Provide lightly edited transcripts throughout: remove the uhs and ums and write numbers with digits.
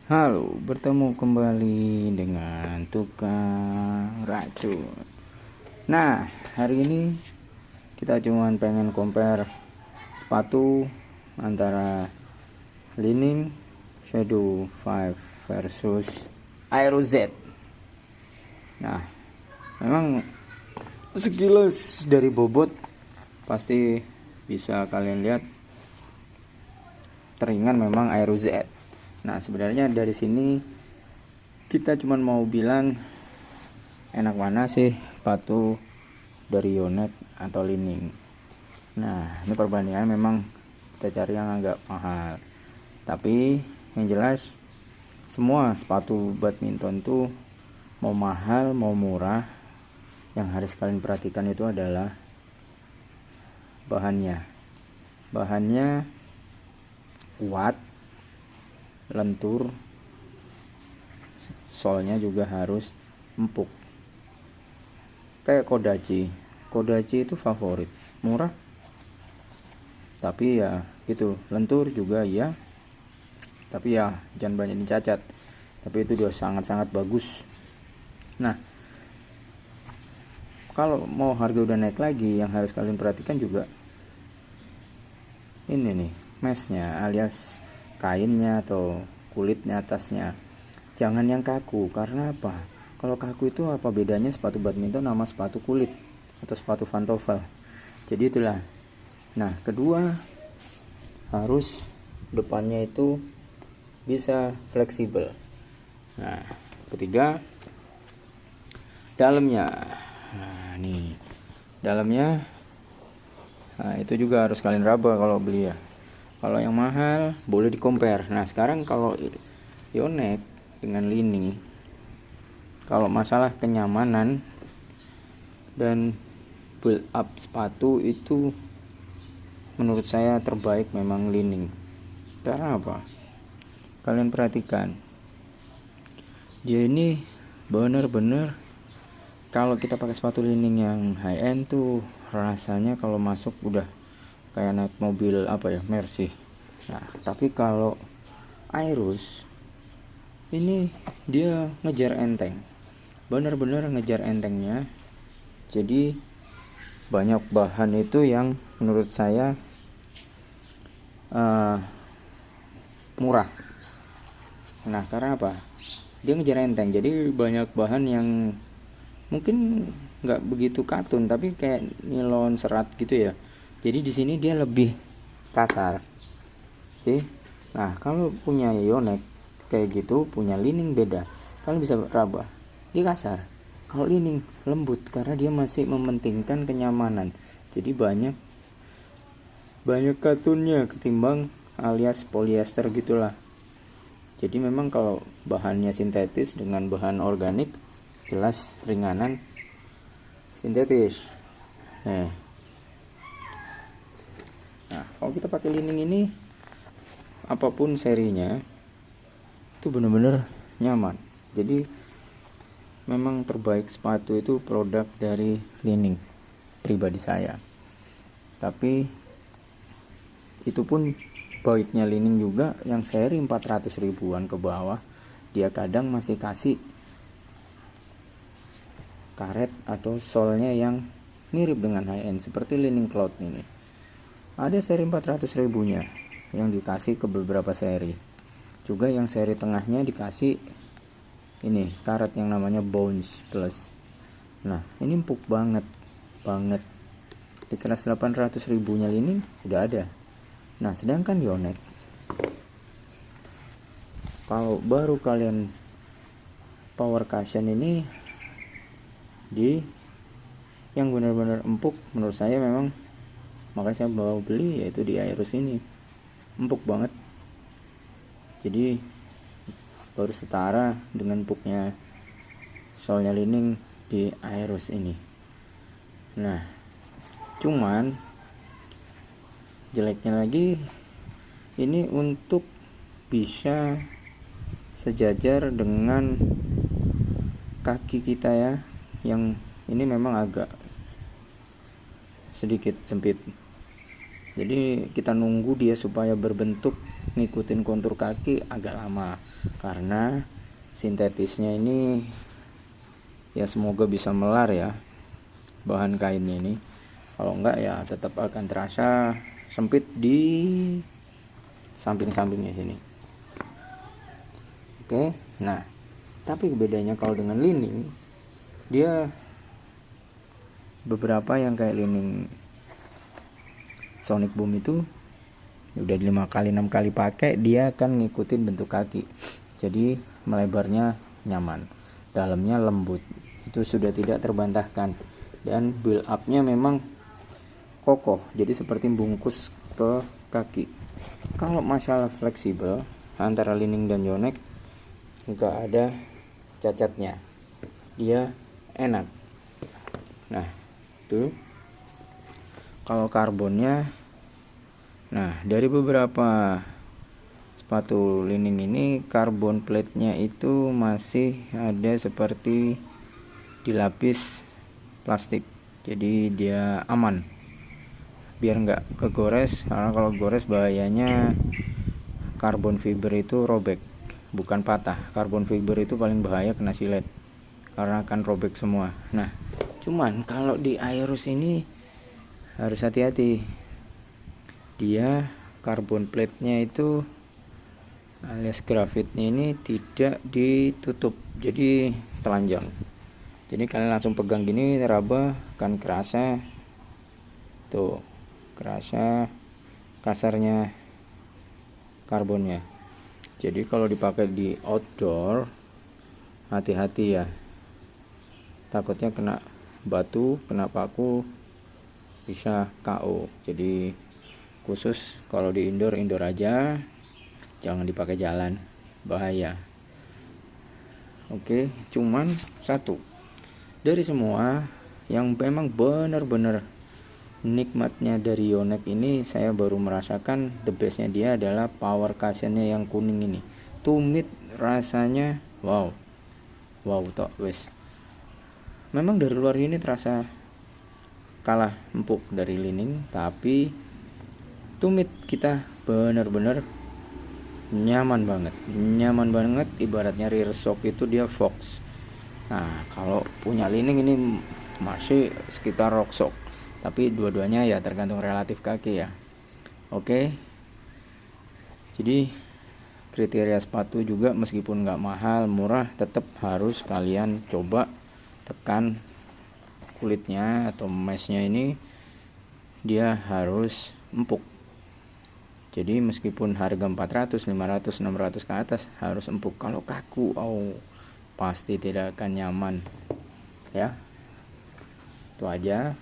Halo, bertemu kembali dengan tukang racun. Nah, hari ini kita cuman pengen compare sepatu antara Li-Ning Shadow 5 versus Aero Z. Nah, memang sekilas dari bobot pasti bisa kalian lihat teringan memang Aero Z. Nah, sebenarnya dari sini kita cuma mau bilang enak mana sih sepatu dari Yonex atau Li-Ning. Nah, ini perbandingannya memang kita cari yang agak mahal. Tapi yang jelas semua sepatu badminton tuh mau mahal mau murah, yang harus kalian perhatikan itu adalah bahannya. Bahannya kuat, lentur, solnya juga harus empuk. Kayak Kodachi itu favorit, murah tapi ya gitu, lentur juga ya, tapi ya jangan banyak dicacat, tapi itu udah sangat-sangat bagus. Nah, kalau mau harga udah naik lagi, yang harus kalian perhatikan juga ini nih, meshnya alias kainnya atau kulitnya atasnya. Jangan yang kaku, karena apa? Kalau kaku itu apa bedanya sepatu badminton sama sepatu kulit atau sepatu pantofel? Jadi itulah. Nah, kedua, harus depannya itu bisa fleksibel. Nah, ketiga, dalamnya. Nah, nih dalamnya, nah itu juga harus kalian raba kalau beli ya. Kalau yang mahal boleh di compare. Nah, sekarang kalau Yonex dengan Li-Ning, kalau masalah kenyamanan dan build up sepatu itu menurut saya terbaik memang Li-Ning. Karena apa? Kalian perhatikan, dia ini bener-bener, kalau kita pakai sepatu Li-Ning yang high end tuh rasanya kalau masuk udah kayak naik mobil apa ya, Mercy. Nah, tapi kalau Aeros ini dia ngejar enteng, bener-bener ngejar entengnya. Jadi banyak bahan itu yang menurut saya murah. Nah, karena apa? Dia ngejar enteng, jadi banyak bahan yang mungkin nggak begitu katun, tapi kayak nilon serat gitu ya. Jadi di sini dia lebih kasar sih. Nah, kalau punya Yonex kayak gitu, punya Li-Ning beda. Kalian bisa raba, dia kasar. Kalau Li-Ning lembut karena dia masih mementingkan kenyamanan. Jadi banyak katunnya ketimbang alias polyester gitulah. Jadi memang kalau bahannya sintetis dengan bahan organik, jelas ringanan sintetis. Nah, kalau kita pakai Li-Ning ini, apapun serinya itu benar-benar nyaman. Jadi memang terbaik sepatu itu produk dari Li-Ning pribadi saya. Tapi itu pun baiknya Li-Ning juga yang seri 400 ribuan ke bawah, dia kadang masih kasih karet atau solnya yang mirip dengan high end seperti Li-Ning Cloud ini. Ada seri 400 ribunya yang dikasih ke beberapa seri. Juga yang seri tengahnya dikasih ini karet yang namanya Bounce Plus. Nah, ini empuk banget. Di kelas 800 ribunya Li-Ning udah ada. Nah, sedangkan Yonex, kalau baru kalian power cushion ini di yang benar-benar empuk, menurut saya memang, makanya saya bawa beli, yaitu di Aeros ini. Empuk banget. Jadi baru setara dengan empuknya solnya Li-Ning di Aeros ini. Nah, cuman jeleknya lagi, ini untuk bisa sejajar dengan kaki kita ya, yang ini memang agak sedikit sempit. Jadi kita nunggu dia supaya berbentuk ngikutin kontur kaki agak lama karena sintetisnya ini ya semoga bisa melar ya bahan kainnya ini. Kalau enggak ya tetap akan terasa sempit di samping-sampingnya sini. Oke, nah tapi bedanya kalau dengan lining, dia beberapa yang kayak lining Sonic Boom itu udah 5 kali 6 kali pakai, dia akan ngikutin bentuk kaki, jadi melebarnya nyaman, dalamnya lembut, itu sudah tidak terbantahkan, dan build upnya memang kokoh, jadi seperti bungkus ke kaki. Kalau masalah fleksibel antara lining dan Yonex nggak ada cacatnya, dia enak. Nah itu kalau karbonnya, nah dari beberapa sepatu lining ini karbon plate-nya itu masih ada seperti dilapis plastik, jadi dia aman biar nggak kegores, karena kalau gores bahayanya karbon fiber itu robek, bukan patah. Karbon fiber itu paling bahaya kena silet karena akan robek semua. Nah cuman kalau di Aeros ini harus hati-hati, dia karbon plate-nya itu alias grafitnya ini tidak ditutup, jadi telanjang, jadi kalian langsung pegang gini raba kan kerasa tuh, kerasa kasarnya karbonnya. Jadi kalau dipakai di outdoor hati-hati ya, takutnya kena batu, kena paku, bisa KO. Jadi khusus kalau di indoor aja, jangan dipakai jalan, bahaya. Oke, cuman satu dari semua yang memang benar-benar nikmatnya dari Yonex ini, saya baru merasakan the bestnya dia adalah power cushionnya yang kuning ini. Tumit rasanya wow tok wes. Memang dari luar ini terasa kalah empuk dari lining, tapi tumit kita benar-benar nyaman banget, ibaratnya rear shock itu dia Fox. Nah kalau punya lining ini masih sekitar rock shock, tapi dua-duanya ya tergantung relatif kaki ya. Oke, jadi kriteria sepatu juga meskipun nggak mahal murah, tetap harus kalian coba tekan kulitnya atau meshnya ini, dia harus empuk. Jadi meskipun harga 400, 500, 600 ke atas harus empuk. Kalau kaku pasti tidak akan nyaman ya. Itu aja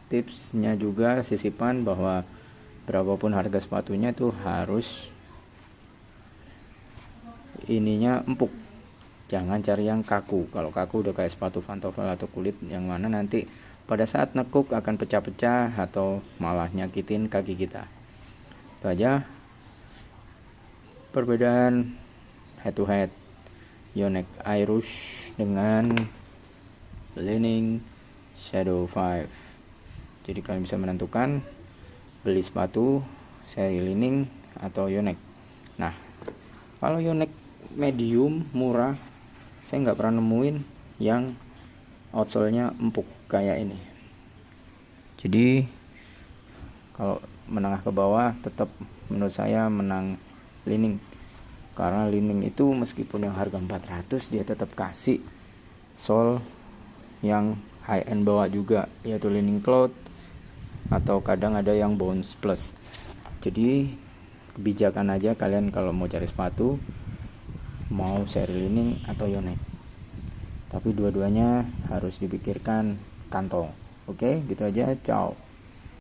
tipsnya, juga sisipan bahwa berapapun harga sepatunya tuh harus ininya empuk, jangan cari yang kaku. Kalau kaku udah kayak sepatu pantofel atau kulit, yang mana nanti pada saat nekuk akan pecah-pecah atau malah nyakitin kaki kita. Itu aja perbedaan head to head Yonex Aeros dengan Li-Ning Shadow 5. Jadi kalian bisa menentukan beli sepatu seri Li-Ning atau Yonex. Nah kalau Yonex medium murah, saya nggak pernah nemuin yang outsole-nya empuk kayak ini. Jadi kalau menengah ke bawah tetap menurut saya menang Li-Ning, karena Li-Ning itu meskipun yang harga 400 dia tetap kasih sole yang high end bawah juga, yaitu Li-Ning Cloud atau kadang ada yang Bounce Plus. Jadi kebijakan aja kalian kalau mau cari sepatu, mau seri Li-Ning atau Yonex, tapi dua-duanya harus dipikirkan kantong. Oke, gitu aja, ciao.